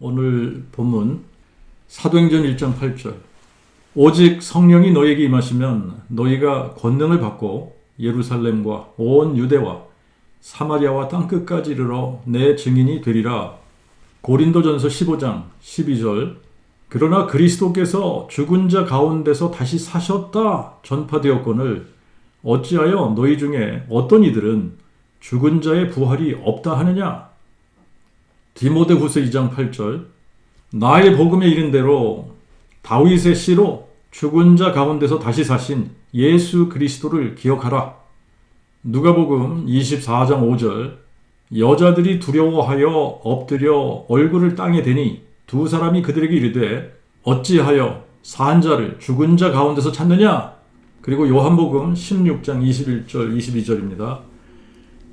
오늘 본문 사도행전 1장 8절 오직 성령이 너희에게 임하시면 너희가 권능을 받고 예루살렘과 온 유대와 사마리아와 땅끝까지 이르러 내 증인이 되리라. 고린도전서 15장 12절 그러나 그리스도께서 죽은 자 가운데서 다시 사셨다 전파되었거늘 어찌하여 너희 중에 어떤 이들은 죽은 자의 부활이 없다 하느냐. 디모데후서 2장 8절 나의 복음에 이른 대로 다윗의 씨로 죽은 자 가운데서 다시 사신 예수 그리스도를 기억하라. 누가복음 24장 5절 여자들이 두려워하여 엎드려 얼굴을 땅에 대니 두 사람이 그들에게 이르되 어찌하여 산 자를 죽은 자 가운데서 찾느냐. 그리고 요한복음 16장 21절 22절입니다.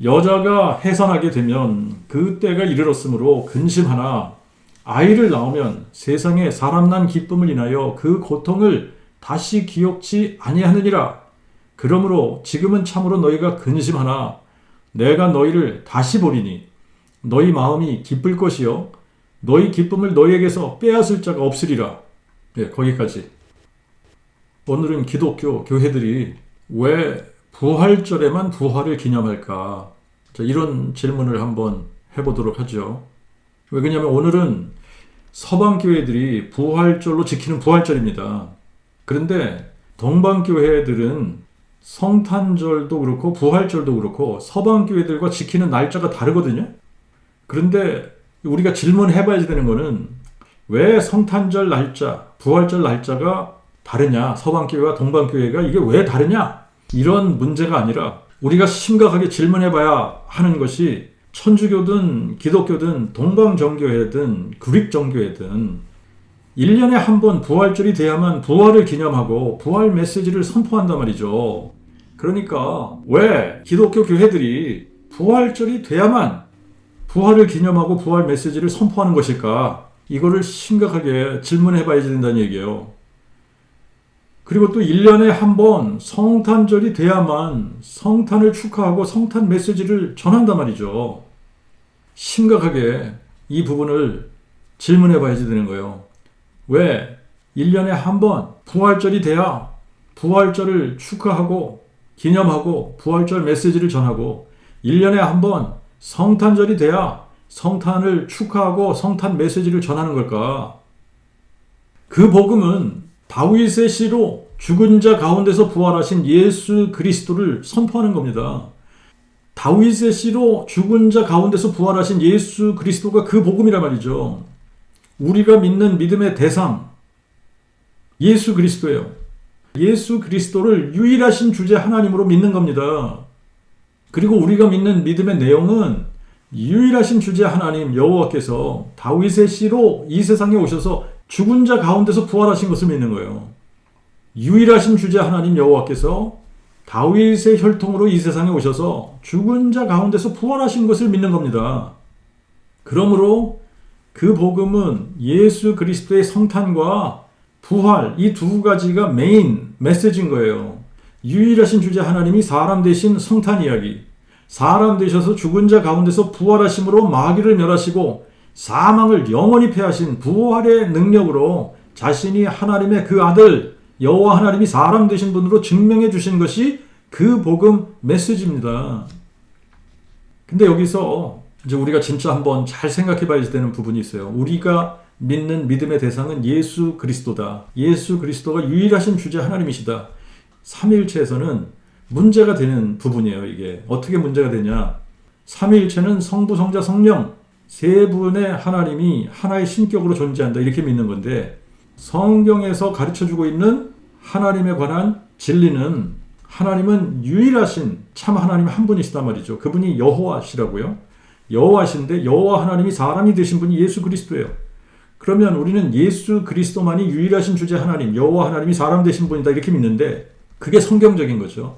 여자가 해산하게 되면 그 때가 이르렀으므로 근심하나 아이를 낳으면 세상에 사람 난 기쁨을 인하여 그 고통을 다시 기억지 아니하느니라. 그러므로 지금은 참으로 너희가 근심하나 내가 너희를 다시 보리니 너희 마음이 기쁠 것이요 너희 기쁨을 너희에게서 빼앗을 자가 없으리라. 거기까지. 오늘은 기독교 교회들이 왜 부활절에만 부활을 기념할까? 이런 질문을 한번 해보도록 하죠. 왜 그러냐면 오늘은 서방교회들이 부활절로 지키는 부활절입니다. 그런데 동방교회들은 성탄절도 그렇고 부활절도 그렇고 서방교회들과 지키는 날짜가 다르거든요. 그런데 우리가 질문해봐야 되는 거는 왜 성탄절 날짜, 부활절 날짜가 다르냐? 서방교회와 동방교회가 이게 왜 다르냐? 이런 문제가 아니라 우리가 심각하게 질문해봐야 하는 것이 천주교든 기독교든 동방정교회든 그릭정교회든 1년에 한 번 부활절이 돼야만 부활을 기념하고 부활 메시지를 선포한단 말이죠. 그러니까 왜 기독교 교회들이 부활절이 돼야만 부활을 기념하고 부활 메시지를 선포하는 것일까? 이거를 심각하게 질문해봐야 된다는 얘기예요. 그리고 또 1년에 한 번 성탄절이 돼야만 성탄을 축하하고 성탄 메시지를 전한단 말이죠. 심각하게 이 부분을 질문해 봐야 되는 거예요. 왜 1년에 한 번 부활절이 돼야 부활절을 축하하고 기념하고 부활절 메시지를 전하고 1년에 한 번 성탄절이 돼야 성탄을 축하하고 성탄 메시지를 전하는 걸까? 그 복음은 다윗의 씨로 죽은 자 가운데서 부활하신 예수 그리스도를 선포하는 겁니다. 다윗의 씨로 죽은 자 가운데서 부활하신 예수 그리스도가 그 복음이란 말이죠. 우리가 믿는 믿음의 대상 예수 그리스도예요. 예수 그리스도를 유일하신 주제 하나님으로 믿는 겁니다. 그리고 우리가 믿는 믿음의 내용은 유일하신 주제 하나님 여호와께서 다윗의 씨로 이 세상에 오셔서 죽은 자 가운데서 부활하신 것을 믿는 거예요. 유일하신 주제 하나님 여호와께서 다윗의 혈통으로 이 세상에 오셔서 죽은 자 가운데서 부활하신 것을 믿는 겁니다. 그러므로 그 복음은 예수 그리스도의 성탄과 부활 이 두 가지가 메인 메시지인 거예요. 유일하신 주제 하나님이 사람 되신 성탄 이야기, 사람 되셔서 죽은 자 가운데서 부활하심으로 마귀를 멸하시고 사망을 영원히 패하신 부활의 능력으로 자신이 하나님의 그 아들 여호와 하나님이 사람 되신 분으로 증명해 주신 것이 그 복음 메시지입니다. 근데 여기서 이제 우리가 진짜 한번 잘 생각해 봐야 되는 부분이 있어요. 우리가 믿는 믿음의 대상은 예수 그리스도다. 예수 그리스도가 유일하신 주제 하나님이시다. 삼위일체에서는 문제가 되는 부분이에요. 이게 어떻게 문제가 되냐? 삼위일체는 성부, 성자, 성령 세 분의 하나님이 하나의 신격으로 존재한다 이렇게 믿는 건데 성경에서 가르쳐주고 있는 하나님에 관한 진리는 하나님은 유일하신 참 하나님 한 분이시단 말이죠. 그분이 여호와시라고요. 여호와신데 여호와 하나님이 사람이 되신 분이 예수 그리스도예요. 그러면 우리는 예수 그리스도만이 유일하신 주제 하나님 여호와 하나님이 사람 되신 분이다 이렇게 믿는데 그게 성경적인 거죠.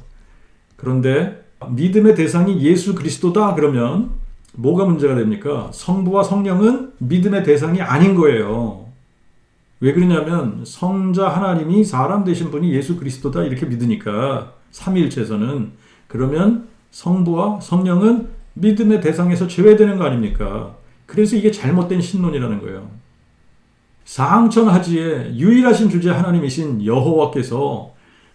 그런데 믿음의 대상이 예수 그리스도다 그러면 뭐가 문제가 됩니까? 성부와 성령은 믿음의 대상이 아닌 거예요. 왜 그러냐면 성자 하나님이 사람 되신 분이 예수 그리스도다 이렇게 믿으니까 삼위일체에서는 그러면 성부와 성령은 믿음의 대상에서 제외되는 거 아닙니까? 그래서 이게 잘못된 신론이라는 거예요. 상천하지의 유일하신 주제 하나님이신 여호와께서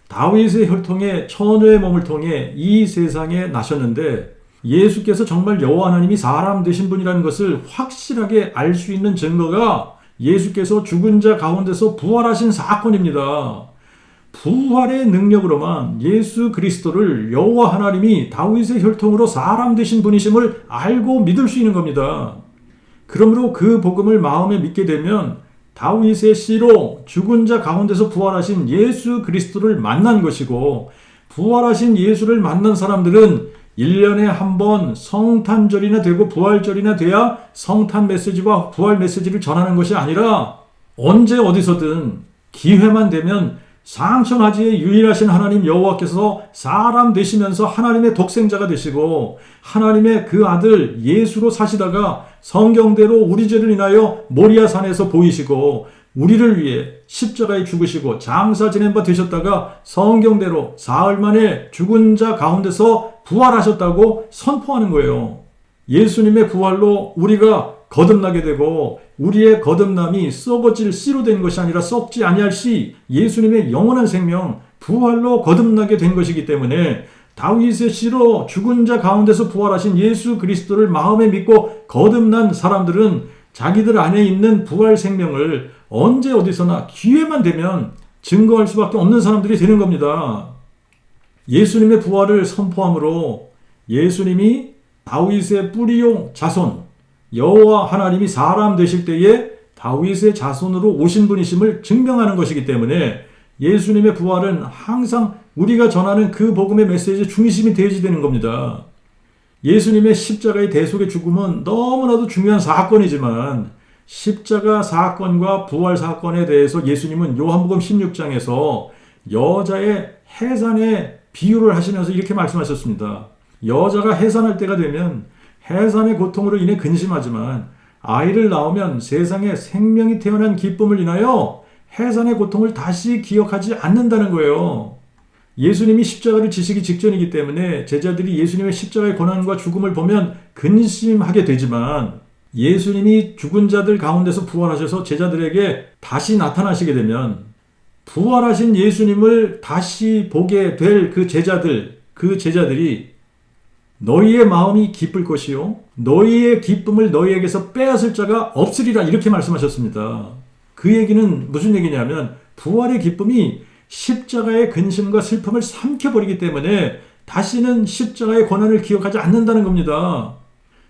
다윗의 혈통에 처녀의 몸을 통해 이 세상에 나셨는데 예수께서 정말 여호와 하나님이 사람 되신 분이라는 것을 확실하게 알 수 있는 증거가 예수께서 죽은 자 가운데서 부활하신 사건입니다. 부활의 능력으로만 예수 그리스도를 여호와 하나님이 다윗의 혈통으로 사람 되신 분이심을 알고 믿을 수 있는 겁니다. 그러므로 그 복음을 마음에 믿게 되면 다윗의 씨로 죽은 자 가운데서 부활하신 예수 그리스도를 만난 것이고, 부활하신 예수를 만난 사람들은 1년에 한 번 성탄절이나 되고 부활절이나 돼야 성탄 메시지와 부활 메시지를 전하는 것이 아니라 언제 어디서든 기회만 되면 상천하지의 유일하신 하나님 여호와께서 사람 되시면서 하나님의 독생자가 되시고 하나님의 그 아들 예수로 사시다가 성경대로 우리 죄를 인하여 모리아 산에서 보이시고 우리를 위해 십자가에 죽으시고 장사 지낸 바 되셨다가 성경대로 사흘 만에 죽은 자 가운데서 부활하셨다고 선포하는 거예요. 예수님의 부활로 우리가 거듭나게 되고 우리의 거듭남이 썩어질 씨로 된 것이 아니라 썩지 아니할 씨, 예수님의 영원한 생명, 부활로 거듭나게 된 것이기 때문에 다윗의 씨로 죽은 자 가운데서 부활하신 예수 그리스도를 마음에 믿고 거듭난 사람들은 자기들 안에 있는 부활 생명을 언제 어디서나 기회만 되면 증거할 수밖에 없는 사람들이 되는 겁니다. 예수님의 부활을 선포함으로 예수님이 다윗의 뿌리용 자손, 여호와 하나님이 사람 되실 때에 다윗의 자손으로 오신 분이심을 증명하는 것이기 때문에 예수님의 부활은 항상 우리가 전하는 그 복음의 메시지의 중심이 되어야 되는 겁니다. 예수님의 십자가의 대속의 죽음은 너무나도 중요한 사건이지만 십자가 사건과 부활 사건에 대해서 예수님은 요한복음 16장에서 여자의 해산의 비유를 하시면서 이렇게 말씀하셨습니다. 여자가 해산할 때가 되면 해산의 고통으로 인해 근심하지만 아이를 낳으면 세상에 생명이 태어난 기쁨을 인하여 해산의 고통을 다시 기억하지 않는다는 거예요. 예수님이 십자가를 지시기 직전이기 때문에 제자들이 예수님의 십자가의 고난과 죽음을 보면 근심하게 되지만 예수님이 죽은 자들 가운데서 부활하셔서 제자들에게 다시 나타나시게 되면 부활하신 예수님을 다시 보게 될 그 제자들이 너희의 마음이 기쁠 것이요 너희의 기쁨을 너희에게서 빼앗을 자가 없으리라 이렇게 말씀하셨습니다. 그 얘기는 무슨 얘기냐면 부활의 기쁨이 십자가의 근심과 슬픔을 삼켜버리기 때문에 다시는 십자가의 고난을 기억하지 않는다는 겁니다.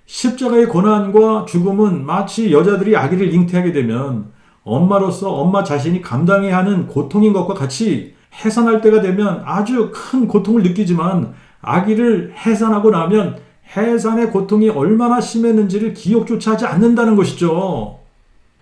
십자가의 고난과 죽음은 마치 여자들이 아기를 잉태하게 되면 엄마로서 엄마 자신이 감당해야 하는 고통인 것과 같이 해산할 때가 되면 아주 큰 고통을 느끼지만 아기를 해산하고 나면 해산의 고통이 얼마나 심했는지를 기억조차 하지 않는다는 것이죠.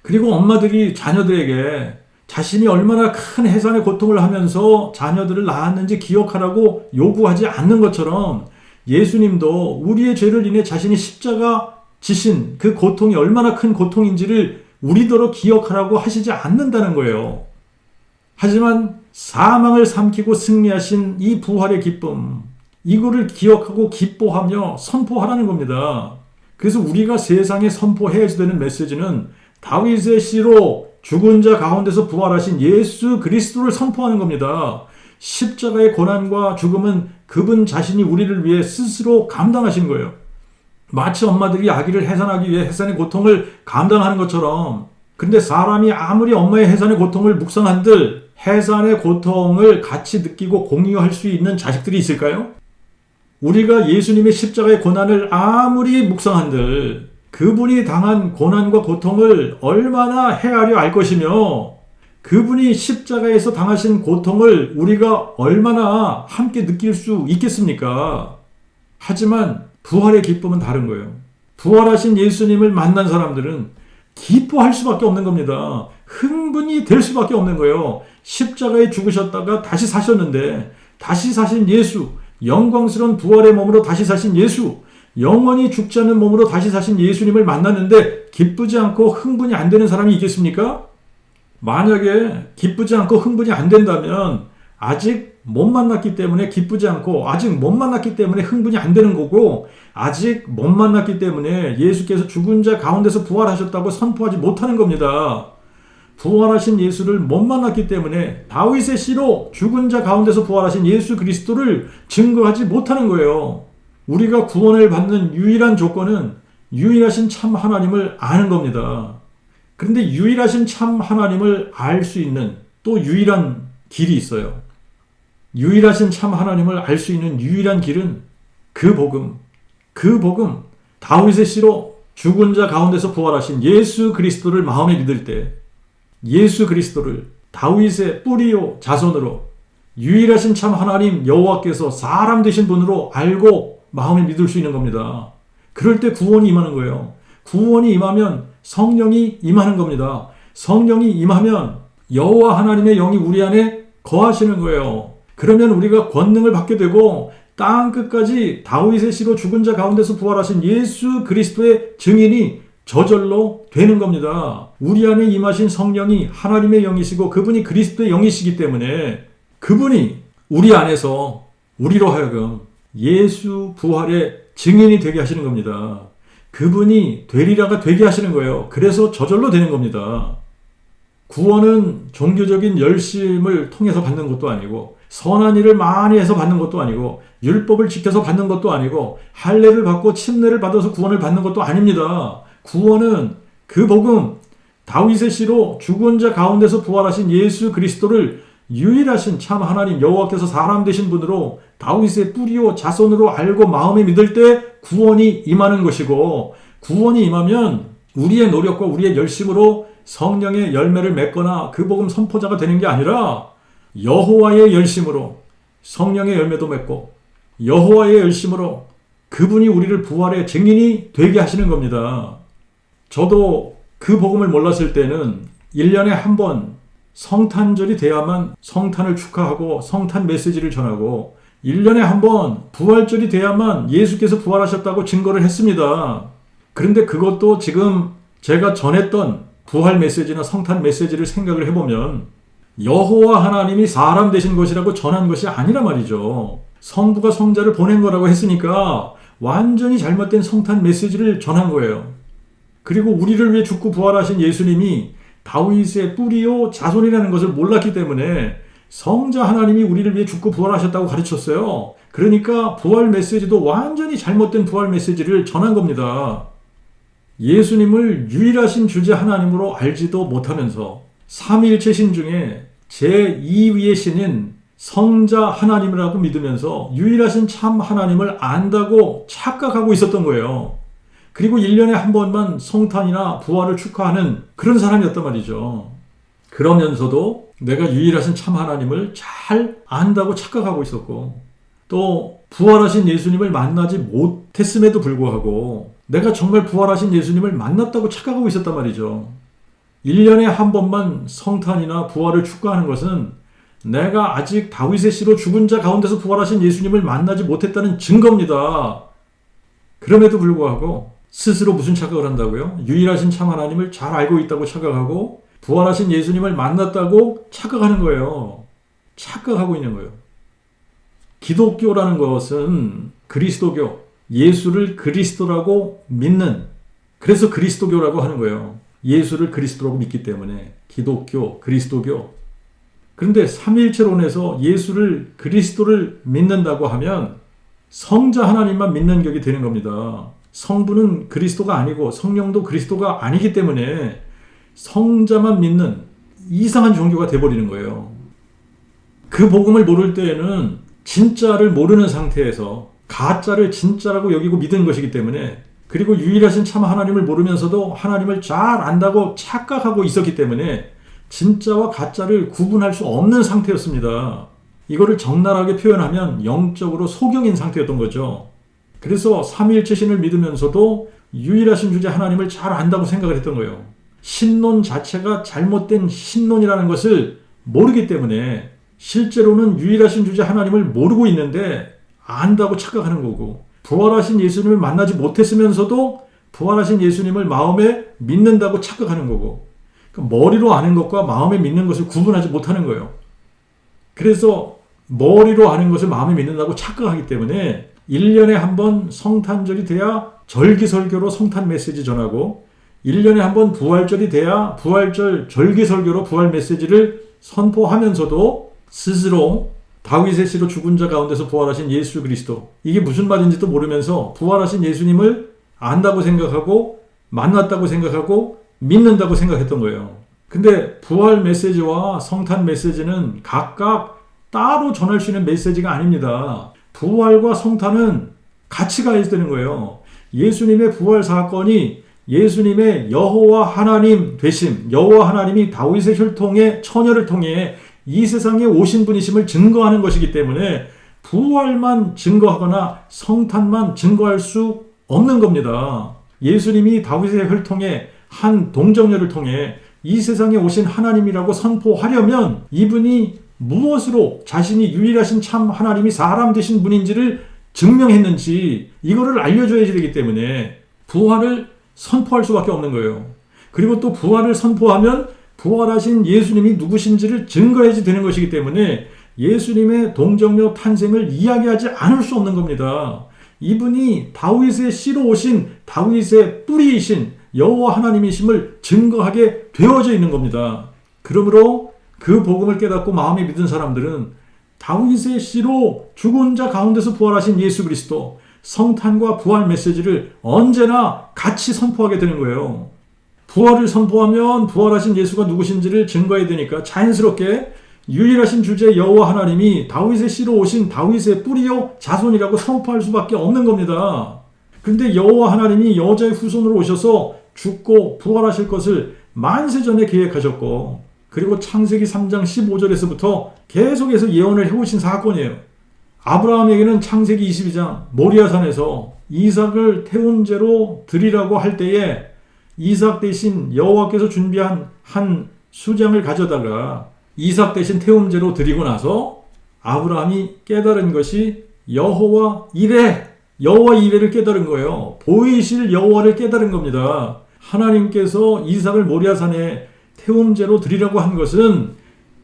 그리고 엄마들이 자녀들에게 자신이 얼마나 큰 해산의 고통을 하면서 자녀들을 낳았는지 기억하라고 요구하지 않는 것처럼 예수님도 우리의 죄를 인해 자신이 십자가 지신 그 고통이 얼마나 큰 고통인지를 우리더러 기억하라고 하시지 않는다는 거예요. 하지만 사망을 삼키고 승리하신 이 부활의 기쁨, 이거를 기억하고 기뻐하며 선포하라는 겁니다. 그래서 우리가 세상에 선포해야 되는 메시지는 다윗의 씨로 죽은 자 가운데서 부활하신 예수 그리스도를 선포하는 겁니다. 십자가의 고난과 죽음은 그분 자신이 우리를 위해 스스로 감당하신 거예요. 마치 엄마들이 아기를 해산하기 위해 해산의 고통을 감당하는 것처럼. 그런데 사람이 아무리 엄마의 해산의 고통을 묵상한들 해산의 고통을 같이 느끼고 공유할 수 있는 자식들이 있을까요? 우리가 예수님의 십자가의 고난을 아무리 묵상한들 그분이 당한 고난과 고통을 얼마나 헤아려 알 것이며 그분이 십자가에서 당하신 고통을 우리가 얼마나 함께 느낄 수 있겠습니까? 하지만 부활의 기쁨은 다른 거예요. 부활하신 예수님을 만난 사람들은 기뻐할 수밖에 없는 겁니다. 흥분이 될 수밖에 없는 거예요. 십자가에 죽으셨다가 다시 사셨는데 다시 사신 예수, 영광스러운 부활의 몸으로 다시 사신 예수, 영원히 죽지 않는 몸으로 다시 사신 예수님을 만났는데 기쁘지 않고 흥분이 안 되는 사람이 있겠습니까? 만약에 기쁘지 않고 흥분이 안 된다면 아직 못 만났기 때문에 기쁘지 않고 아직 못 만났기 때문에 흥분이 안 되는 거고 아직 못 만났기 때문에 예수께서 죽은 자 가운데서 부활하셨다고 선포하지 못하는 겁니다. 부활하신 예수를 못 만났기 때문에 다윗의 씨로 죽은 자 가운데서 부활하신 예수 그리스도를 증거하지 못하는 거예요. 우리가 구원을 받는 유일한 조건은 유일하신 참 하나님을 아는 겁니다. 그런데 유일하신 참 하나님을 알 수 있는 또 유일한 길이 있어요. 유일하신 참 하나님을 알 수 있는 유일한 길은 그 복음, 다윗의 씨로 죽은 자 가운데서 부활하신 예수 그리스도를 마음에 믿을 때 예수 그리스도를 다윗의 뿌리요 자손으로 유일하신 참 하나님 여호와께서 사람 되신 분으로 알고 마음에 믿을 수 있는 겁니다. 그럴 때 구원이 임하는 거예요. 구원이 임하면 성령이 임하는 겁니다. 성령이 임하면 여호와 하나님의 영이 우리 안에 거하시는 거예요. 그러면 우리가 권능을 받게 되고 땅 끝까지 다윗의 씨로 죽은 자 가운데서 부활하신 예수 그리스도의 증인이 저절로 되는 겁니다. 우리 안에 임하신 성령이 하나님의 영이시고 그분이 그리스도의 영이시기 때문에 그분이 우리 안에서 우리로 하여금 예수 부활의 증인이 되게 하시는 겁니다. 그분이 되리라가 되게 하시는 거예요. 그래서 저절로 되는 겁니다. 구원은 종교적인 열심을 통해서 받는 것도 아니고 선한 일을 많이 해서 받는 것도 아니고 율법을 지켜서 받는 것도 아니고 할례를 받고 침례를 받아서 구원을 받는 것도 아닙니다. 구원은 그 복음, 다윗의 씨로 죽은 자 가운데서 부활하신 예수 그리스도를 유일하신 참 하나님 여호와께서 사람 되신 분으로 다윗의 뿌리요 자손으로 알고 마음에 믿을 때 구원이 임하는 것이고, 구원이 임하면 우리의 노력과 우리의 열심으로 성령의 열매를 맺거나 그 복음 선포자가 되는 게 아니라 여호와의 열심으로 성령의 열매도 맺고 여호와의 열심으로 그분이 우리를 부활의 증인이 되게 하시는 겁니다. 저도 그 복음을 몰랐을 때는 1년에 한 번 성탄절이 돼야만 성탄을 축하하고 성탄 메시지를 전하고 1년에 한 번 부활절이 돼야만 예수께서 부활하셨다고 증거를 했습니다. 그런데 그것도 지금 제가 전했던 부활 메시지나 성탄 메시지를 생각을 해보면 여호와 하나님이 사람 되신 것이라고 전한 것이 아니라 말이죠. 성부가 성자를 보낸 거라고 했으니까 완전히 잘못된 성탄 메시지를 전한 거예요. 그리고 우리를 위해 죽고 부활하신 예수님이 다윗의 뿌리요 자손이라는 것을 몰랐기 때문에 성자 하나님이 우리를 위해 죽고 부활하셨다고 가르쳤어요. 그러니까 부활 메시지도 완전히 잘못된 부활 메시지를 전한 겁니다. 예수님을 유일하신 주제 하나님으로 알지도 못하면서 삼위일체 신 중에 제2위의 신인 성자 하나님이라고 믿으면서 유일하신 참 하나님을 안다고 착각하고 있었던 거예요. 그리고 1년에 한 번만 성탄이나 부활을 축하하는 그런 사람이었단 말이죠. 그러면서도 내가 유일하신 참 하나님을 잘 안다고 착각하고 있었고, 또 부활하신 예수님을 만나지 못했음에도 불구하고 내가 정말 부활하신 예수님을 만났다고 착각하고 있었단 말이죠. 1년에 한 번만 성탄이나 부활을 축하하는 것은 내가 아직 다윗의 씨로 죽은 자 가운데서 부활하신 예수님을 만나지 못했다는 증거입니다. 그럼에도 불구하고 스스로 무슨 착각을 한다고요? 유일하신 참 하나님을 잘 알고 있다고 착각하고 부활하신 예수님을 만났다고 착각하는 거예요. 착각하고 있는 거예요. 기독교라는 것은 그리스도교, 예수를 그리스도라고 믿는, 그래서 그리스도교라고 하는 거예요. 예수를 그리스도라고 믿기 때문에 기독교, 그리스도교. 그런데 삼위일체론에서 예수를 그리스도를 믿는다고 하면 성자 하나님만 믿는 격이 되는 겁니다. 성부는 그리스도가 아니고 성령도 그리스도가 아니기 때문에 성자만 믿는 이상한 종교가 돼버리는 거예요. 그 복음을 모를 때에는 진짜를 모르는 상태에서 가짜를 진짜라고 여기고 믿은 것이기 때문에, 그리고 유일하신 참 하나님을 모르면서도 하나님을 잘 안다고 착각하고 있었기 때문에 진짜와 가짜를 구분할 수 없는 상태였습니다. 이거를 적나라하게 표현하면 영적으로 소경인 상태였던 거죠. 그래서 삼위일체 신을 믿으면서도 유일하신 주제 하나님을 잘 안다고 생각을 했던 거예요. 신론 자체가 잘못된 신론이라는 것을 모르기 때문에 실제로는 유일하신 주제 하나님을 모르고 있는데 안다고 착각하는 거고, 부활하신 예수님을 만나지 못했으면서도 부활하신 예수님을 마음에 믿는다고 착각하는 거고, 그러니까 머리로 아는 것과 마음에 믿는 것을 구분하지 못하는 거예요. 그래서 머리로 아는 것을 마음에 믿는다고 착각하기 때문에 1년에 한 번 성탄절이 돼야 절기설교로 성탄 메시지 전하고 1년에 한 번 부활절이 돼야 부활절 절기설교로 부활 메시지를 선포하면서도 스스로 다윗의 씨로 죽은 자 가운데서 부활하신 예수 그리스도, 이게 무슨 말인지도 모르면서 부활하신 예수님을 안다고 생각하고 만났다고 생각하고 믿는다고 생각했던 거예요. 근데 부활 메시지와 성탄 메시지는 각각 따로 전할 수 있는 메시지가 아닙니다. 부활과 성탄은 같이 가야 되는 거예요. 예수님의 부활 사건이 예수님의 여호와 하나님 되심, 여호와 하나님이 다윗의 혈통의 처녀를 통해 이 세상에 오신 분이심을 증거하는 것이기 때문에 부활만 증거하거나 성탄만 증거할 수 없는 겁니다. 예수님이 다윗의 혈통의 한 동정녀를 통해 이 세상에 오신 하나님이라고 선포하려면 이분이 무엇으로 자신이 유일하신 참 하나님이 사람 되신 분인지를 증명했는지 이거를 알려줘야 되기 때문에 부활을 선포할 수밖에 없는 거예요. 그리고 또 부활을 선포하면 부활하신 예수님이 누구신지를 증거해야지 되는 것이기 때문에 예수님의 동정녀 탄생을 이야기하지 않을 수 없는 겁니다. 이분이 다윗의 씨로 오신 다윗의 뿌리이신 여호와 하나님이심을 증거하게 되어져 있는 겁니다. 그러므로 그 복음을 깨닫고 마음에 믿은 사람들은 다윗의 씨로 죽은 자 가운데서 부활하신 예수 그리스도, 성탄과 부활 메시지를 언제나 같이 선포하게 되는 거예요. 부활을 선포하면 부활하신 예수가 누구신지를 증거해야 되니까 자연스럽게 유일하신 주제 여호와 하나님이 다윗의 씨로 오신 다윗의 뿌리요 자손이라고 선포할 수밖에 없는 겁니다. 그런데 여호와 하나님이 여자의 후손으로 오셔서 죽고 부활하실 것을 만세전에 계획하셨고, 그리고 창세기 3장 15절에서부터 계속해서 예언을 해오신 사건이에요. 아브라함에게는 창세기 22장 모리아산에서 이삭을 태운제로 드리라고 할 때에 이삭 대신 여호와께서 준비한 한 수장을 가져다가 이삭 대신 태움제로 드리고 나서 아브라함이 깨달은 것이 여호와 이레, 여호와 이레를 깨달은 거예요. 보이실 여호와를 깨달은 겁니다. 하나님께서 이삭을 모리아산에 태움제로 드리라고 한 것은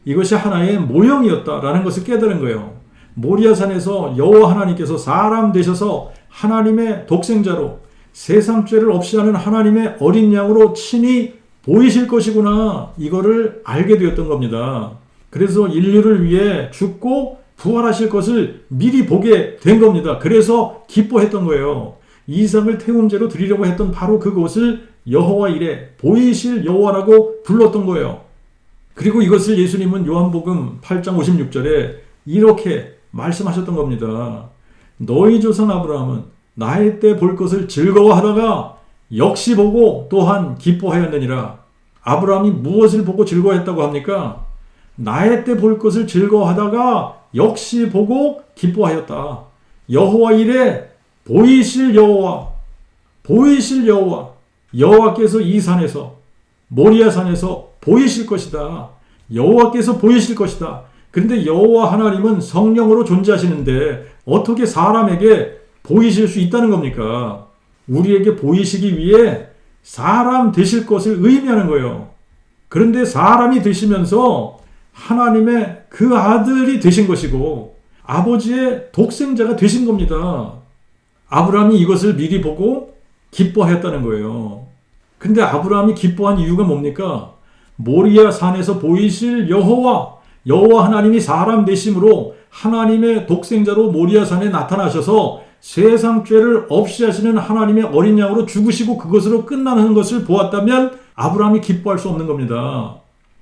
이것이 하나의 모형이었다라는 것을 깨달은 거예요. 모리아산에서 여호와 하나님께서 사람 되셔서 하나님의 독생자로 세상 죄를 없이 하는 하나님의 어린 양으로 친히 보이실 것이구나, 이거를 알게 되었던 겁니다. 그래서 인류를 위해 죽고 부활하실 것을 미리 보게 된 겁니다. 그래서 기뻐했던 거예요. 이삭을 태움제로 드리려고 했던 바로 그곳을 여호와 이레, 보이실 여호와라고 불렀던 거예요. 그리고 이것을 예수님은 요한복음 8장 56절에 이렇게 말씀하셨던 겁니다. 너희 조상 아브라함은 나의 때 볼 것을 즐거워하다가 역시 보고 또한 기뻐하였느니라. 아브라함이 무엇을 보고 즐거워했다고 합니까? 나의 때 볼 것을 즐거워하다가 역시 보고 기뻐하였다. 여호와 이레, 보이실 여호와, 보이실 여호와, 여호와께서 이 산에서 모리아 산에서 보이실 것이다. 여호와께서 보이실 것이다. 그런데 여호와 하나님은 성령으로 존재하시는데 어떻게 사람에게 보이실 수 있다는 겁니까? 우리에게 보이시기 위해 사람 되실 것을 의미하는 거예요. 그런데 사람이 되시면서 하나님의 그 아들이 되신 것이고 아버지의 독생자가 되신 겁니다. 아브라함이 이것을 미리 보고 기뻐했다는 거예요. 근데 아브라함이 기뻐한 이유가 뭡니까? 모리아 산에서 보이실 여호와, 여호와 하나님이 사람 되심으로 하나님의 독생자로 모리아 산에 나타나셔서 세상 죄를 없이 하시는 하나님의 어린 양으로 죽으시고 그것으로 끝나는 것을 보았다면 아브라함이 기뻐할 수 없는 겁니다.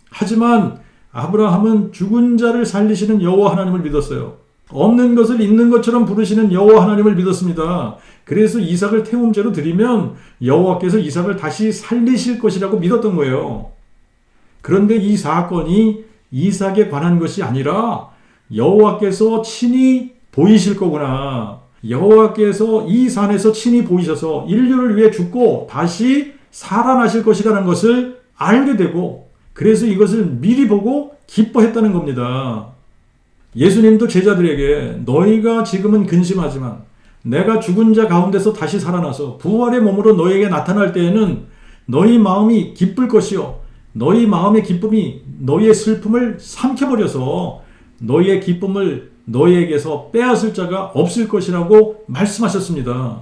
하지만 아브라함은 죽은 자를 살리시는 여호와 하나님을 믿었어요. 없는 것을 있는 것처럼 부르시는 여호와 하나님을 믿었습니다. 그래서 이삭을 태움제로 드리면 여호와께서 이삭을 다시 살리실 것이라고 믿었던 거예요. 그런데 이 사건이 이삭에 관한 것이 아니라 여호와께서 친히 보이실 거구나. 여호와께서 이 산에서 친히 보이셔서 인류를 위해 죽고 다시 살아나실 것이라는 것을 알게 되고, 그래서 이것을 미리 보고 기뻐했다는 겁니다. 예수님도 제자들에게 너희가 지금은 근심하지만 내가 죽은 자 가운데서 다시 살아나서 부활의 몸으로 너희에게 나타날 때에는 너희 마음이 기쁠 것이요 너희 마음의 기쁨이 너희의 슬픔을 삼켜버려서 너희의 기쁨을 너희에게서 빼앗을 자가 없을 것이라고 말씀하셨습니다.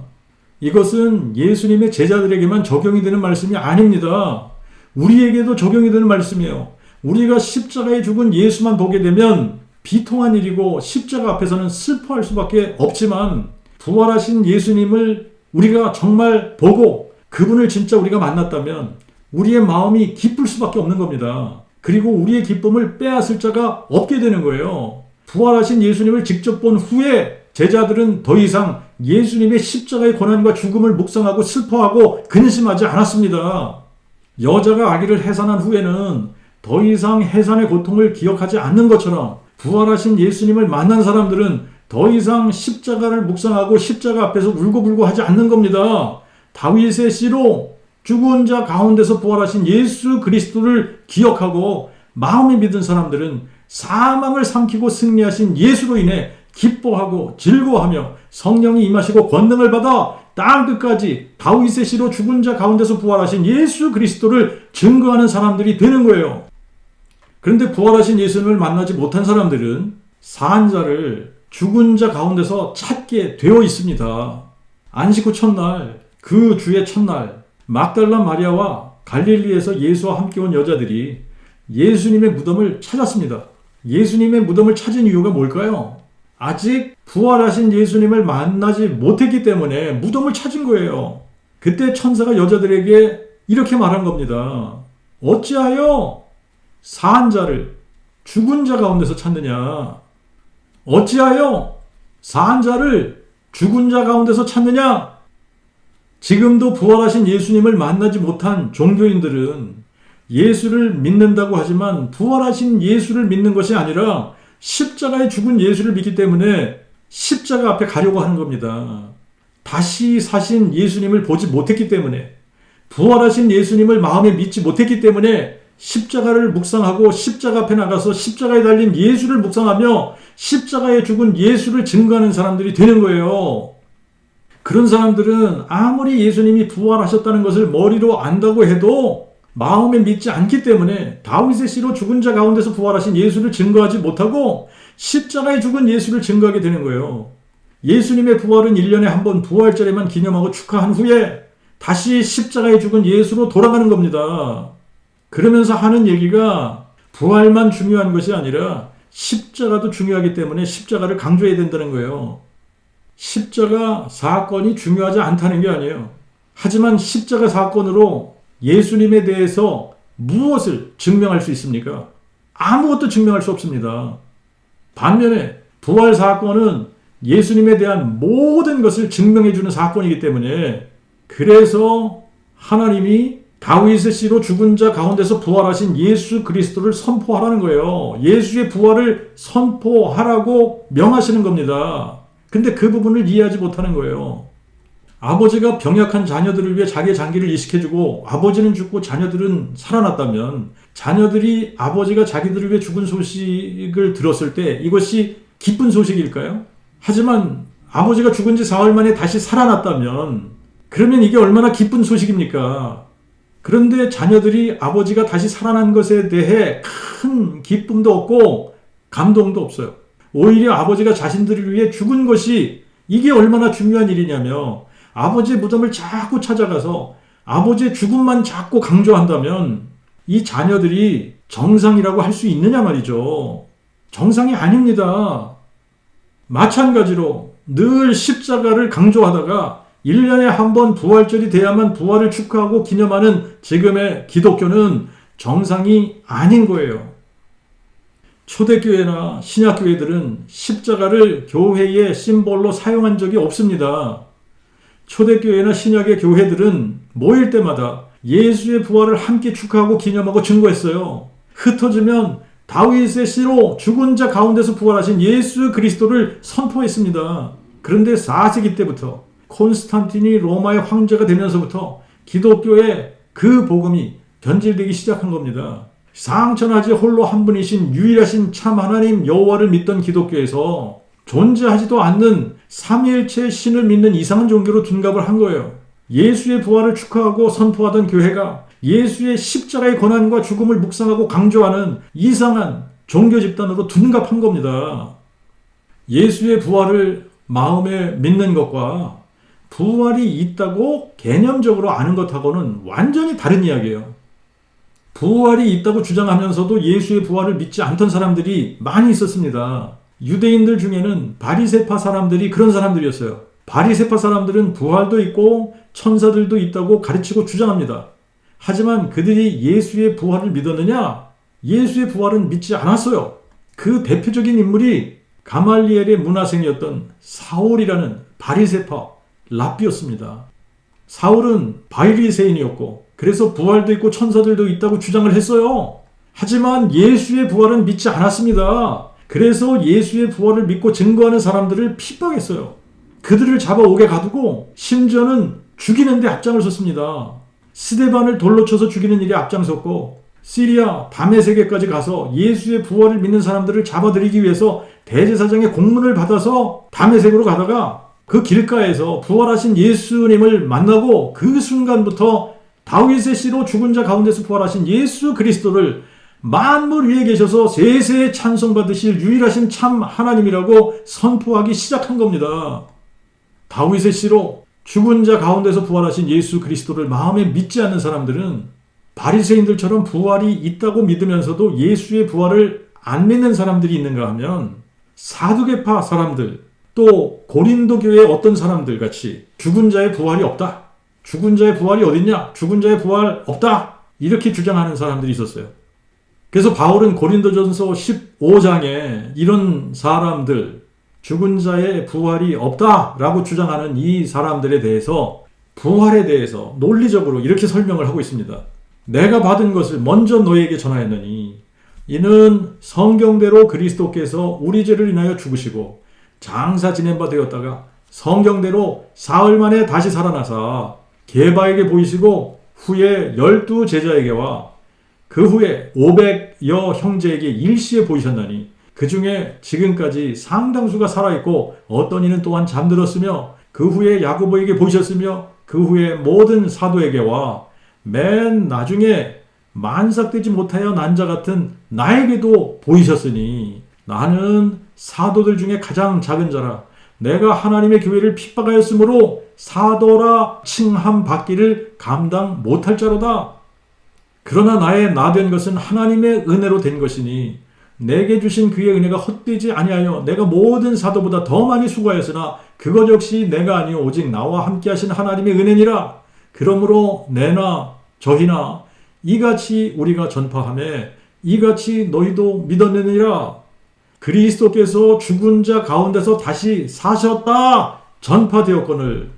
이것은 예수님의 제자들에게만 적용이 되는 말씀이 아닙니다. 우리에게도 적용이 되는 말씀이에요. 우리가 십자가에 죽은 예수만 보게 되면 비통한 일이고 십자가 앞에서는 슬퍼할 수밖에 없지만 부활하신 예수님을 우리가 정말 보고 그분을 진짜 우리가 만났다면 우리의 마음이 기쁠 수밖에 없는 겁니다. 그리고 우리의 기쁨을 빼앗을 자가 없게 되는 거예요. 부활하신 예수님을 직접 본 후에 제자들은 더 이상 예수님의 십자가의 고난과 죽음을 묵상하고 슬퍼하고 근심하지 않았습니다. 여자가 아기를 해산한 후에는 더 이상 해산의 고통을 기억하지 않는 것처럼 부활하신 예수님을 만난 사람들은 더 이상 십자가를 묵상하고 십자가 앞에서 울고불고 하지 않는 겁니다. 다윗의 씨로 죽은 자 가운데서 부활하신 예수 그리스도를 기억하고 마음에 믿은 사람들은 사망을 삼키고 승리하신 예수로 인해 기뻐하고 즐거워하며 성령이 임하시고 권능을 받아 땅끝까지 다윗의 씨로 죽은 자 가운데서 부활하신 예수 그리스도를 증거하는 사람들이 되는 거예요. 그런데 부활하신 예수님을 만나지 못한 사람들은 산 자를 죽은 자 가운데서 찾게 되어 있습니다. 안식 후 첫날, 그 주의 첫날, 막달라 마리아와 갈릴리에서 예수와 함께 온 여자들이 예수님의 무덤을 찾았습니다. 예수님의 무덤을 찾은 이유가 뭘까요? 아직 부활하신 예수님을 만나지 못했기 때문에 무덤을 찾은 거예요. 그때 천사가 여자들에게 이렇게 말한 겁니다. 어찌하여 산 자를 죽은 자 가운데서 찾느냐? 어찌하여 산 자를 죽은 자 가운데서 찾느냐? 지금도 부활하신 예수님을 만나지 못한 종교인들은 예수를 믿는다고 하지만 부활하신 예수를 믿는 것이 아니라 십자가에 죽은 예수를 믿기 때문에 십자가 앞에 가려고 하는 겁니다. 다시 사신 예수님을 보지 못했기 때문에, 부활하신 예수님을 마음에 믿지 못했기 때문에 십자가를 묵상하고 십자가 앞에 나가서 십자가에 달린 예수를 묵상하며 십자가에 죽은 예수를 증거하는 사람들이 되는 거예요. 그런 사람들은 아무리 예수님이 부활하셨다는 것을 머리로 안다고 해도 마음에 믿지 않기 때문에 다윗의 씨로 죽은 자 가운데서 부활하신 예수를 증거하지 못하고 십자가에 죽은 예수를 증거하게 되는 거예요. 예수님의 부활은 1년에 한 번 부활절에만 기념하고 축하한 후에 다시 십자가에 죽은 예수로 돌아가는 겁니다. 그러면서 하는 얘기가 부활만 중요한 것이 아니라 십자가도 중요하기 때문에 십자가를 강조해야 된다는 거예요. 십자가 사건이 중요하지 않다는 게 아니에요. 하지만 십자가 사건으로 예수님에 대해서 무엇을 증명할 수 있습니까? 아무것도 증명할 수 없습니다. 반면에 부활 사건은 예수님에 대한 모든 것을 증명해주는 사건이기 때문에 그래서 하나님이 다윗의 씨로 죽은 자 가운데서 부활하신 예수 그리스도를 선포하라는 거예요. 예수의 부활을 선포하라고 명하시는 겁니다. 근데 그 부분을 이해하지 못하는 거예요. 아버지가 병약한 자녀들을 위해 자기의 장기를 이식해주고 아버지는 죽고 자녀들은 살아났다면 자녀들이 아버지가 자기들을 위해 죽은 소식을 들었을 때 이것이 기쁜 소식일까요? 하지만 아버지가 죽은 지 사흘 만에 다시 살아났다면 그러면 이게 얼마나 기쁜 소식입니까? 그런데 자녀들이 아버지가 다시 살아난 것에 대해 큰 기쁨도 없고 감동도 없어요. 오히려 아버지가 자신들을 위해 죽은 것이 이게 얼마나 중요한 일이냐며 아버지의 무덤을 자꾸 찾아가서 아버지의 죽음만 자꾸 강조한다면 이 자녀들이 정상이라고 할 수 있느냐 말이죠. 정상이 아닙니다. 마찬가지로 늘 십자가를 강조하다가 1년에 한 번 부활절이 돼야만 부활을 축하하고 기념하는 지금의 기독교는 정상이 아닌 거예요. 초대교회나 신약교회들은 십자가를 교회의 심볼로 사용한 적이 없습니다. 초대교회나 신약의 교회들은 모일 때마다 예수의 부활을 함께 축하하고 기념하고 증거했어요. 흩어지면 다윗의 씨로 죽은 자 가운데서 부활하신 예수 그리스도를 선포했습니다. 그런데 4세기 때부터 콘스탄틴이 로마의 황제가 되면서부터 기독교의 그 복음이 변질되기 시작한 겁니다. 상천하지 홀로 한 분이신 유일하신 참 하나님 여호와를 믿던 기독교에서 존재하지도 않는 삼위일체 신을 믿는 이상한 종교로 둔갑을 한 거예요. 예수의 부활을 축하하고 선포하던 교회가 예수의 십자가의 고난과 죽음을 묵상하고 강조하는 이상한 종교 집단으로 둔갑한 겁니다. 예수의 부활을 마음에 믿는 것과 부활이 있다고 개념적으로 아는 것하고는 완전히 다른 이야기예요. 부활이 있다고 주장하면서도 예수의 부활을 믿지 않던 사람들이 많이 있었습니다. 유대인들 중에는 바리새파 사람들이 그런 사람들이었어요. 바리새파 사람들은 부활도 있고 천사들도 있다고 가르치고 주장합니다. 하지만 그들이 예수의 부활을 믿었느냐? 예수의 부활은 믿지 않았어요. 그 대표적인 인물이 가말리엘의 문화생이었던 사울이라는 바리새파 랍비였습니다. 사울은 바리새인이었고 그래서 부활도 있고 천사들도 있다고 주장을 했어요. 하지만 예수의 부활은 믿지 않았습니다. 그래서 예수의 부활을 믿고 증거하는 사람들을 핍박했어요. 그들을 잡아오게 가두고 심지어는 죽이는 데 앞장을 섰습니다. 스데반을 돌로 쳐서 죽이는 일에 앞장섰고 시리아 다메섹에까지 가서 예수의 부활을 믿는 사람들을 잡아들이기 위해서 대제사장의 공문을 받아서 다메섹으로 가다가 그 길가에서 부활하신 예수님을 만나고 그 순간부터 다윗의 씨로 죽은 자 가운데서 부활하신 예수 그리스도를 만물 위에 계셔서 세세에 찬송받으실 유일하신 참 하나님이라고 선포하기 시작한 겁니다. 다윗의 씨로 죽은 자 가운데서 부활하신 예수 그리스도를 마음에 믿지 않는 사람들은 바리새인들처럼 부활이 있다고 믿으면서도 예수의 부활을 안 믿는 사람들이 있는가 하면 사두개파 사람들 또 고린도 교회의 어떤 사람들 같이 죽은 자의 부활이 없다. 죽은 자의 부활이 어딨냐? 죽은 자의 부활 없다. 이렇게 주장하는 사람들이 있었어요. 그래서 바울은 고린도전서 15장에 이런 사람들 죽은 자의 부활이 없다라고 주장하는 이 사람들에 대해서 부활에 대해서 논리적으로 이렇게 설명을 하고 있습니다. 내가 받은 것을 먼저 너에게 전하였느니 이는 성경대로 그리스도께서 우리 죄를 인하여 죽으시고 장사 지낸 바 되었다가 성경대로 사흘 만에 다시 살아나사 게바에게 보이시고 후에 12 제자에게와 그 후에 500여 형제에게 일시에 보이셨나니 그 중에 지금까지 상당수가 살아있고 어떤 이는 또한 잠들었으며 그 후에 야고보에게 보이셨으며 그 후에 모든 사도에게와 맨 나중에 만삭되지 못하여 난 자 같은 나에게도 보이셨으니 나는 사도들 중에 가장 작은 자라 내가 하나님의 교회를 핍박하였으므로 사도라 칭함 받기를 감당 못할 자로다. 그러나 나의 나 된 것은 하나님의 은혜로 된 것이니 내게 주신 그의 은혜가 헛되지 아니하여 내가 모든 사도보다 더 많이 수고하였으나 그것 역시 내가 아니요 오직 나와 함께 하신 하나님의 은혜니라. 그러므로 내나 저희나 이같이 우리가 전파하매 이같이 너희도 믿었느니라. 그리스도께서 죽은 자 가운데서 다시 사셨다 전파되었거늘.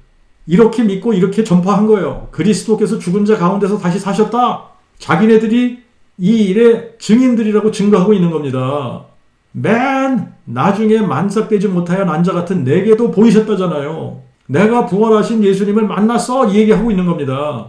이렇게 믿고 이렇게 전파한 거예요. 그리스도께서 죽은 자 가운데서 다시 사셨다. 자기네들이 이 일의 증인들이라고 증거하고 있는 겁니다. 맨 나중에 만삭되지 못하여 난 자 같은 내게도 보이셨다잖아요. 내가 부활하신 예수님을 만났어 이 얘기하고 있는 겁니다.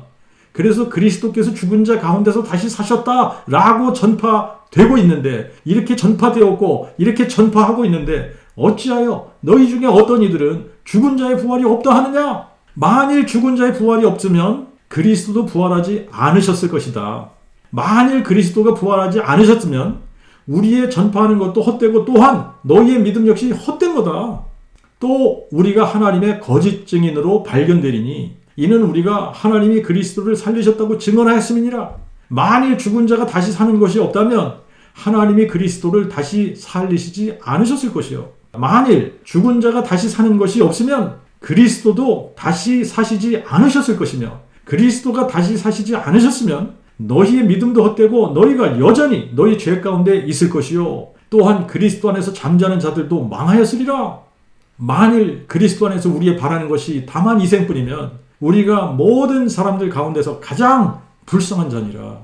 그래서 그리스도께서 죽은 자 가운데서 다시 사셨다라고 전파되고 있는데 이렇게 전파되었고 이렇게 전파하고 있는데 어찌하여 너희 중에 어떤 이들은 죽은 자의 부활이 없다 하느냐? 만일 죽은 자의 부활이 없으면 그리스도도 부활하지 않으셨을 것이다. 만일 그리스도가 부활하지 않으셨으면 우리의 전파하는 것도 헛되고 또한 너희의 믿음 역시 헛된 거다. 또 우리가 하나님의 거짓 증인으로 발견되리니 이는 우리가 하나님이 그리스도를 살리셨다고 증언하였음이니라. 만일 죽은 자가 다시 사는 것이 없다면 하나님이 그리스도를 다시 살리시지 않으셨을 것이요. 만일 죽은 자가 다시 사는 것이 없으면 그리스도도 다시 사시지 않으셨을 것이며 그리스도가 다시 사시지 않으셨으면 너희의 믿음도 헛되고 너희가 여전히 너희 죄 가운데 있을 것이요. 또한 그리스도 안에서 잠자는 자들도 망하였으리라. 만일 그리스도 안에서 우리의 바라는 것이 다만 이생뿐이면 우리가 모든 사람들 가운데서 가장 불쌍한 자니라.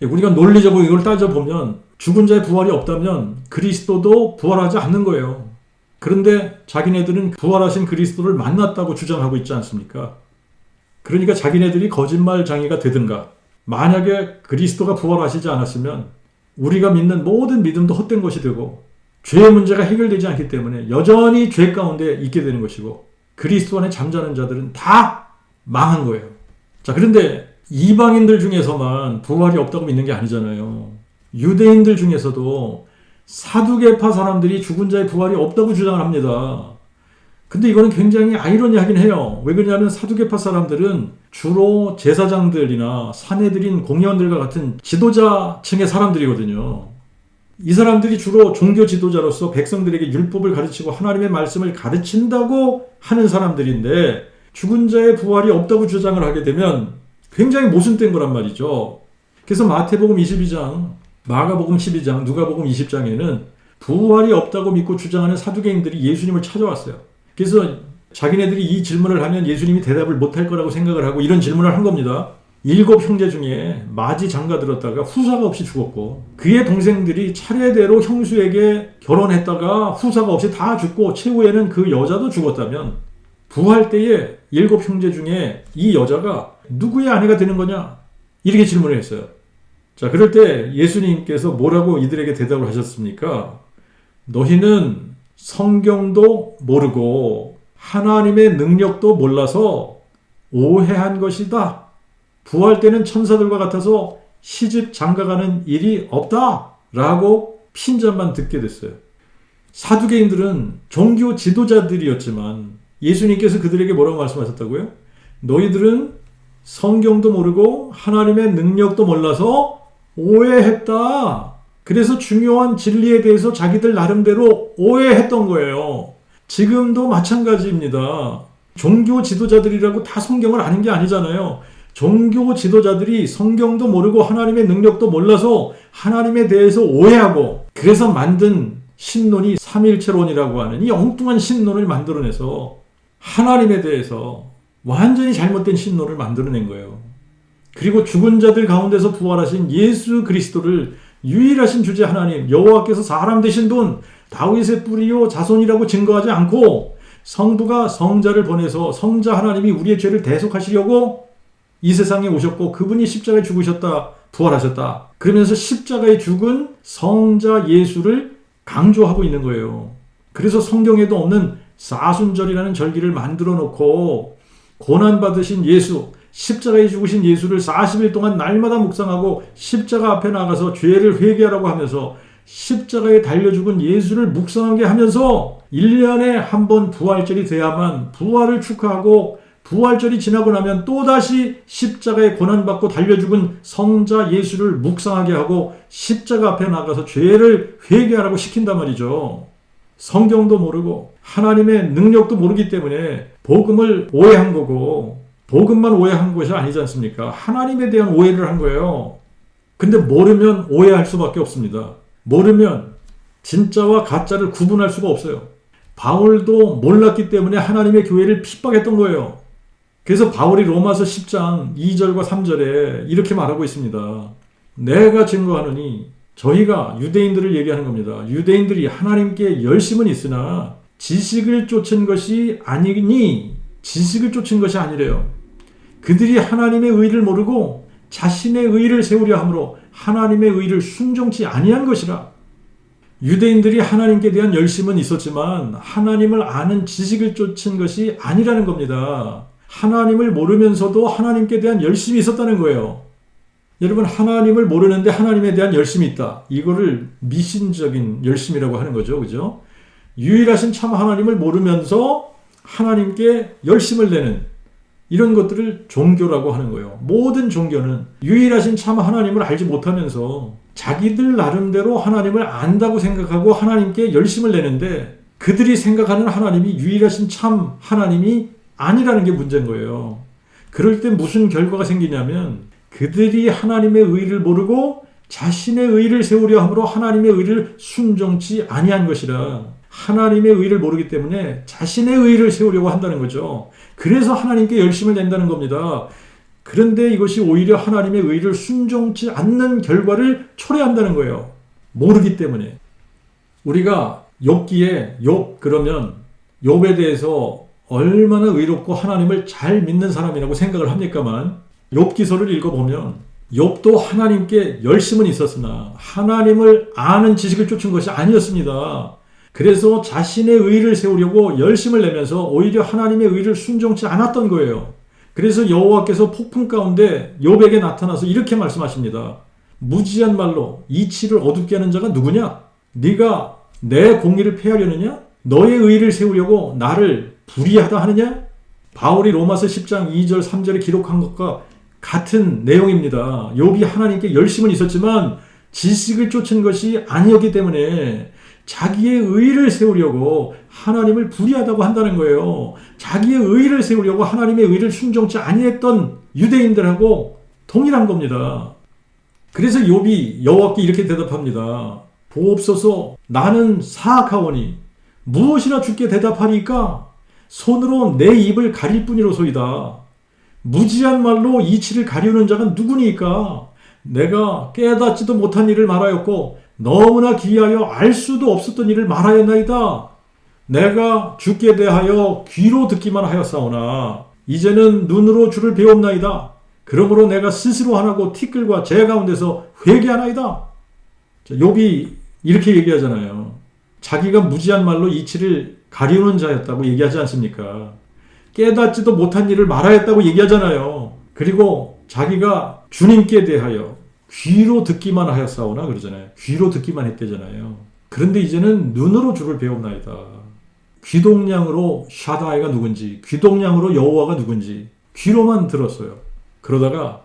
우리가 논리적으로 이걸 따져보면 죽은 자의 부활이 없다면 그리스도도 부활하지 않는 거예요. 그런데 자기네들은 부활하신 그리스도를 만났다고 주장하고 있지 않습니까? 그러니까 자기네들이 거짓말장애가 되든가 만약에 그리스도가 부활하시지 않았으면 우리가 믿는 모든 믿음도 헛된 것이 되고 죄의 문제가 해결되지 않기 때문에 여전히 죄 가운데 있게 되는 것이고 그리스도 안에 잠자는 자들은 다 망한 거예요. 자, 그런데 이방인들 중에서만 부활이 없다고 믿는 게 아니잖아요. 유대인들 중에서도 사두개파 사람들이 죽은 자의 부활이 없다고 주장을 합니다. 근데 이거는 굉장히 아이러니하긴 해요. 왜 그러냐면 사두개파 사람들은 주로 제사장들이나 사내들인 공회원들과 같은 지도자층의 사람들이거든요. 이 사람들이 주로 종교 지도자로서 백성들에게 율법을 가르치고 하나님의 말씀을 가르친다고 하는 사람들인데 죽은 자의 부활이 없다고 주장을 하게 되면 굉장히 모순된 거란 말이죠. 그래서 마태복음 22장, 마가복음 12장, 누가복음 20장에는 부활이 없다고 믿고 주장하는 사두개인들이 예수님을 찾아왔어요. 그래서 자기네들이 이 질문을 하면 예수님이 대답을 못할 거라고 생각을 하고 이런 질문을 한 겁니다. 7 형제 중에 마지 장가 들었다가 후사가 없이 죽었고 그의 동생들이 차례대로 형수에게 결혼했다가 후사가 없이 다 죽고 최후에는 그 여자도 죽었다면 부활 때에 7 형제 중에 이 여자가 누구의 아내가 되는 거냐? 이렇게 질문을 했어요. 자, 그럴 때 예수님께서 뭐라고 이들에게 대답을 하셨습니까? 너희는 성경도 모르고 하나님의 능력도 몰라서 오해한 것이다. 부활 때는 천사들과 같아서 시집 장가가는 일이 없다. 라고 핀잔만 듣게 됐어요. 사두개인들은 종교 지도자들이었지만 예수님께서 그들에게 뭐라고 말씀하셨다고요? 너희들은 성경도 모르고 하나님의 능력도 몰라서 오해했다. 그래서 중요한 진리에 대해서 자기들 나름대로 오해했던 거예요. 지금도 마찬가지입니다. 종교 지도자들이라고 다 성경을 아는 게 아니잖아요. 종교 지도자들이 성경도 모르고 하나님의 능력도 몰라서 하나님에 대해서 오해하고 그래서 만든 신론이 삼위일체론이라고 하는 이 엉뚱한 신론을 만들어내서 하나님에 대해서 완전히 잘못된 신론을 만들어낸 거예요. 그리고 죽은 자들 가운데서 부활하신 예수 그리스도를 유일하신 주제 하나님 여호와께서 사람 되신 분 다윗의 뿌리요 자손이라고 증거하지 않고 성부가 성자를 보내서 성자 하나님이 우리의 죄를 대속하시려고 이 세상에 오셨고 그분이 십자가에 죽으셨다 부활하셨다 그러면서 십자가에 죽은 성자 예수를 강조하고 있는 거예요. 그래서 성경에도 없는 사순절이라는 절기를 만들어 놓고 고난받으신 예수 십자가에 죽으신 예수를 40일 동안 날마다 묵상하고 십자가 앞에 나가서 죄를 회개하라고 하면서 십자가에 달려 죽은 예수를 묵상하게 하면서 1년에 한 번 부활절이 돼야만 부활을 축하하고 부활절이 지나고 나면 또다시 십자가에 고난받고 달려 죽은 성자 예수를 묵상하게 하고 십자가 앞에 나가서 죄를 회개하라고 시킨단 말이죠. 성경도 모르고 하나님의 능력도 모르기 때문에 복음을 오해한 거고 복음만 오해한 것이 아니지 않습니까? 하나님에 대한 오해를 한 거예요. 근데 모르면 오해할 수밖에 없습니다. 모르면 진짜와 가짜를 구분할 수가 없어요. 바울도 몰랐기 때문에 하나님의 교회를 핍박했던 거예요. 그래서 바울이 로마서 10장 2절과 3절에 이렇게 말하고 있습니다. 내가 증거하노니 저희가 유대인들을 얘기하는 겁니다. 유대인들이 하나님께 열심은 있으나 지식을 쫓은 것이 아니니 지식을 쫓은 것이 아니래요. 그들이 하나님의 의를 모르고 자신의 의를 세우려 함으로 하나님의 의를 순종치 아니한 것이라. 유대인들이 하나님께 대한 열심은 있었지만 하나님을 아는 지식을 쫓은 것이 아니라는 겁니다. 하나님을 모르면서도 하나님께 대한 열심이 있었다는 거예요. 여러분, 하나님을 모르는데 하나님에 대한 열심이 있다. 이거를 미신적인 열심이라고 하는 거죠. 그죠? 유일하신 참 하나님을 모르면서 하나님께 열심을 내는 이런 것들을 종교라고 하는 거예요. 모든 종교는 유일하신 참 하나님을 알지 못하면서 자기들 나름대로 하나님을 안다고 생각하고 하나님께 열심을 내는데 그들이 생각하는 하나님이 유일하신 참 하나님이 아니라는 게 문제인 거예요. 그럴 때 무슨 결과가 생기냐면 그들이 하나님의 의를 모르고 자신의 의를 세우려 함으로 하나님의 의를 순종치 아니한 것이라. 하나님의 의를 모르기 때문에 자신의 의를 세우려고 한다는 거죠. 그래서 하나님께 열심을 낸다는 겁니다. 그런데 이것이 오히려 하나님의 의를 순종치 않는 결과를 초래한다는 거예요. 모르기 때문에. 우리가 욥기에 욥 그러면 욥에 대해서 얼마나 의롭고 하나님을 잘 믿는 사람이라고 생각을 합니까만 욥기서를 읽어보면 욥도 하나님께 열심은 있었으나 하나님을 아는 지식을 쫓은 것이 아니었습니다. 그래서 자신의 의를 세우려고 열심을 내면서 오히려 하나님의 의를 순종치 않았던 거예요. 그래서 여호와께서 폭풍 가운데 욥에게 나타나서 이렇게 말씀하십니다. 무지한 말로 이치를 어둡게 하는 자가 누구냐? 네가 내 공의를 폐하려느냐? 너의 의를 세우려고 나를 불의하다 하느냐? 바울이 로마서 10장 2절 3절에 기록한 것과 같은 내용입니다. 욥이 하나님께 열심은 있었지만 지식을 쫓은 것이 아니었기 때문에 자기의 의를 세우려고 하나님을 불의하다고 한다는 거예요. 자기의 의를 세우려고 하나님의 의를 순종치 아니했던 유대인들하고 동일한 겁니다. 그래서 욥이 여호와께 이렇게 대답합니다. 보옵소서, 나는 사악하오니 무엇이나 주께 대답하리까? 손으로 내 입을 가릴 뿐이로소이다. 무지한 말로 이치를 가리우는 자가 누구니까? 내가 깨닫지도 못한 일을 말하였고 너무나 기이하여 알 수도 없었던 일을 말하였나이다. 내가 주께 대하여 귀로 듣기만 하였사오나 이제는 눈으로 주를 배웠나이다. 그러므로 내가 스스로 하나고 티끌과 재 가운데서 회개하나이다. 욥이 이렇게 얘기하잖아요. 자기가 무지한 말로 이치를 가리우는 자였다고 얘기하지 않습니까? 깨닫지도 못한 일을 말하였다고 얘기하잖아요. 그리고 자기가 주님께 대하여 귀로 듣기만 하였사오나 그러잖아요. 귀로 듣기만 했대잖아요. 그런데 이제는 눈으로 주를 배웠나이다. 귀동냥으로 샤다이가 누군지, 귀동냥으로 여호와가 누군지 귀로만 들었어요. 그러다가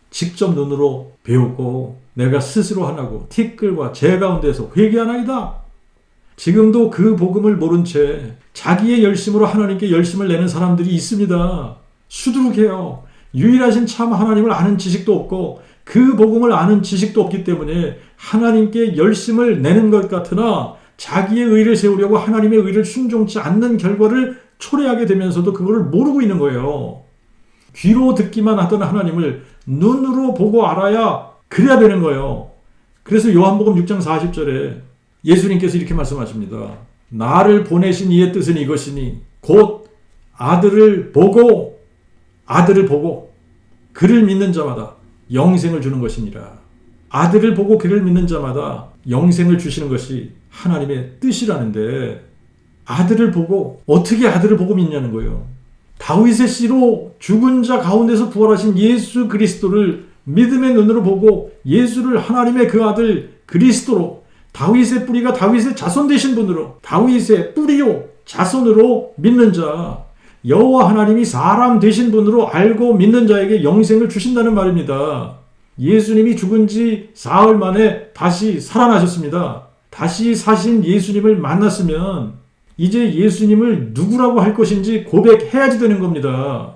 직접 눈으로 배우고 내가 스스로 하나고 티끌과 재 가운데서 회개하나이다. 지금도 그 복음을 모른 채 자기의 열심으로 하나님께 열심을 내는 사람들이 있습니다. 수두룩해요. 유일하신 참 하나님을 아는 지식도 없고 그 복음을 아는 지식도 없기 때문에 하나님께 열심을 내는 것 같으나 자기의 의를 세우려고 하나님의 의를 순종치 않는 결과를 초래하게 되면서도 그거를 모르고 있는 거예요. 귀로 듣기만 하던 하나님을 눈으로 보고 알아야 그래야 되는 거예요. 그래서 요한복음 6장 40절에 예수님께서 이렇게 말씀하십니다. 나를 보내신 이의 뜻은 이것이니 곧 아들을 보고 그를 믿는 자마다 영생을 주는 것이니라. 아들을 보고 그를 믿는 자마다 영생을 주시는 것이 하나님의 뜻이라는데 아들을 보고 어떻게 아들을 보고 믿냐는 거예요. 다윗의 씨로 죽은 자 가운데서 부활하신 예수 그리스도를 믿음의 눈으로 보고 예수를 하나님의 그 아들 그리스도로 다윗의 뿌리가 다윗의 자손 되신 분으로 다윗의 뿌리요 자손으로 믿는 자 여호와 하나님이 사람 되신 분으로 알고 믿는 자에게 영생을 주신다는 말입니다. 예수님이 죽은 지 사흘 만에 다시 살아나셨습니다. 다시 사신 예수님을 만났으면 이제 예수님을 누구라고 할 것인지 고백해야지 되는 겁니다.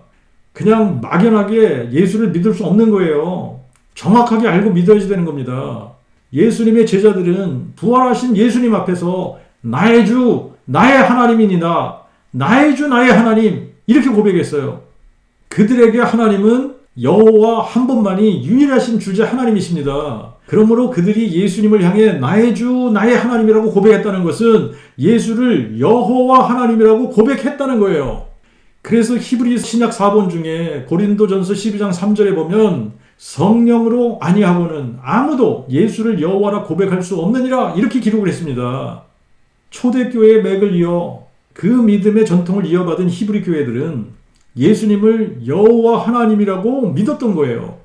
그냥 막연하게 예수를 믿을 수 없는 거예요. 정확하게 알고 믿어야지 되는 겁니다. 예수님의 제자들은 부활하신 예수님 앞에서 나의 주, 나의 하나님이니라. 나의 주, 나의 하나님 이렇게 고백했어요. 그들에게 하나님은 여호와 한 분만이 유일하신 주제 하나님이십니다. 그러므로 그들이 예수님을 향해 나의 주, 나의 하나님이라고 고백했다는 것은 예수를 여호와 하나님이라고 고백했다는 거예요. 그래서 히브리 신약 4본 중에 고린도전서 12장 3절에 보면 성령으로 아니하고는 아무도 예수를 여호와라 고백할 수 없느니라 이렇게 기록을 했습니다. 초대교회의 맥을 이어 그 믿음의 전통을 이어받은 히브리 교회들은 예수님을 여호와 하나님이라고 믿었던 거예요.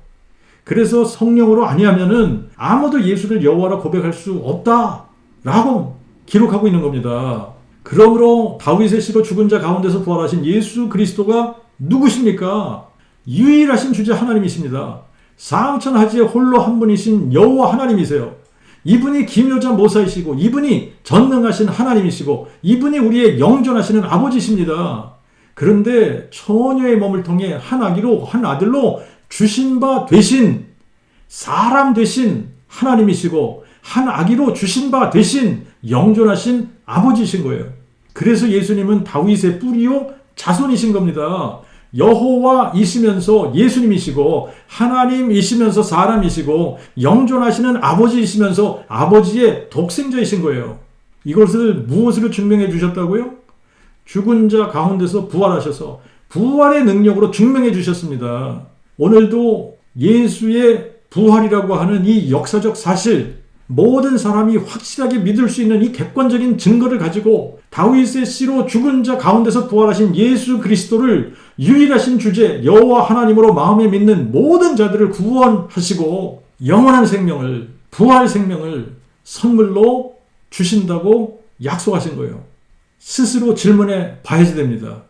그래서 성령으로 아니하면은 아무도 예수를 여호와라 고백할 수 없다라고 기록하고 있는 겁니다. 그러므로 다윗의 씨로 죽은 자 가운데서 부활하신 예수 그리스도가 누구십니까? 유일하신 주제 하나님이십니다. 사방천하지에 홀로 한 분이신 여호와 하나님이세요. 이분이 기묘자 모사이시고 이분이 전능하신 하나님이시고 이분이 우리의 영존하시는 아버지십니다. 그런데 처녀의 몸을 통해 한 아기로 한 아들로 주신 바 되신 사람 되신 하나님이시고 한 아기로 주신 바 되신 영존하신 아버지이신 거예요. 그래서 예수님은 다윗의 뿌리요 자손이신 겁니다. 여호와이시면서 예수님이시고 하나님이시면서 사람이시고 영존하시는 아버지이시면서 아버지의 독생자이신 거예요. 이것을 무엇으로 증명해 주셨다고요? 죽은 자 가운데서 부활하셔서 부활의 능력으로 증명해 주셨습니다. 오늘도 예수의 부활이라고 하는 이 역사적 사실, 모든 사람이 확실하게 믿을 수 있는 이 객관적인 증거를 가지고 다윗의 씨로 죽은 자 가운데서 부활하신 예수 그리스도를 유일하신 주제 여호와 하나님으로 마음에 믿는 모든 자들을 구원하시고 영원한 생명을, 부활 생명을 선물로 주신다고 약속하신 거예요. 스스로 질문해 봐야지 됩니다.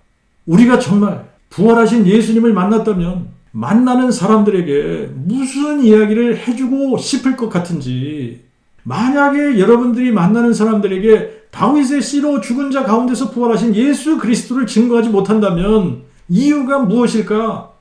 우리가 정말 부활하신 예수님을 만났다면 만나는 사람들에게 무슨 이야기를 해주고 싶을 것 같은지, 만약에 여러분들이 만나는 사람들에게 다윗의 씨로 죽은 자 가운데서 부활하신 예수 그리스도를 증거하지 못한다면 이유가 무엇일까?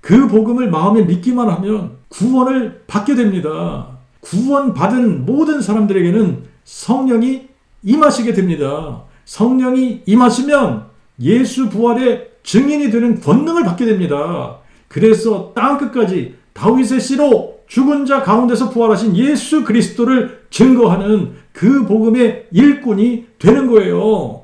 그 복음을 마음에 믿기만 하면 구원을 받게 됩니다. 구원받은 모든 사람들에게는 성령이 임하시게 됩니다. 성령이 임하시면 예수 부활의 증인이 되는 권능을 받게 됩니다. 그래서 땅끝까지 다윗의 씨로 죽은 자 가운데서 부활하신 예수 그리스도를 증거하는 그 복음의 일꾼이 되는 거예요.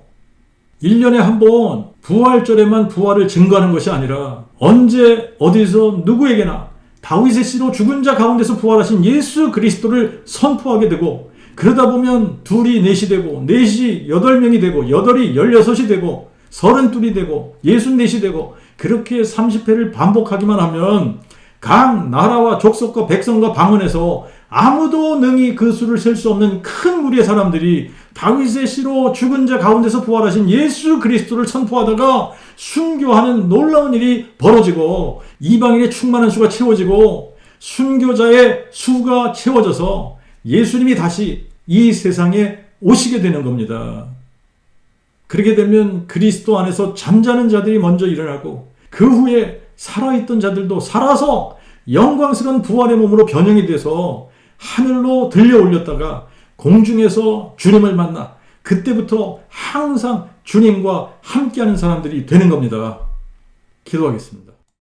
1년에 한 번 부활절에만 부활을 증거하는 것이 아니라 언제 어디서 누구에게나 다윗의 씨로 죽은 자 가운데서 부활하신 예수 그리스도를 선포하게 되고, 그러다 보면 둘이 넷이 되고, 넷이 8명이 되고, 8이 16이 되고, 32이 되고, 64이 되고, 그렇게 30회를 반복하기만 하면 각 나라와 족속과 백성과 방언에서 아무도 능히 그 수를 셀 수 없는 큰 무리의 사람들이 다윗의 씨로 죽은 자 가운데서 부활하신 예수 그리스도를 선포하다가 순교하는 놀라운 일이 벌어지고, 이방인의 충만한 수가 채워지고 순교자의 수가 채워져서 예수님이 다시 이 세상에 오시게 되는 겁니다. 그렇게 되면 그리스도 안에서 잠자는 자들이 먼저 일어나고, 그 후에 살아있던 자들도 살아서 영광스러운 부활의 몸으로 변형이 돼서 하늘로 들려 올렸다가 공중에서 주님을 만나 그때부터 항상 주님과 함께하는 사람들이 되는 겁니다. 기도하겠습니다.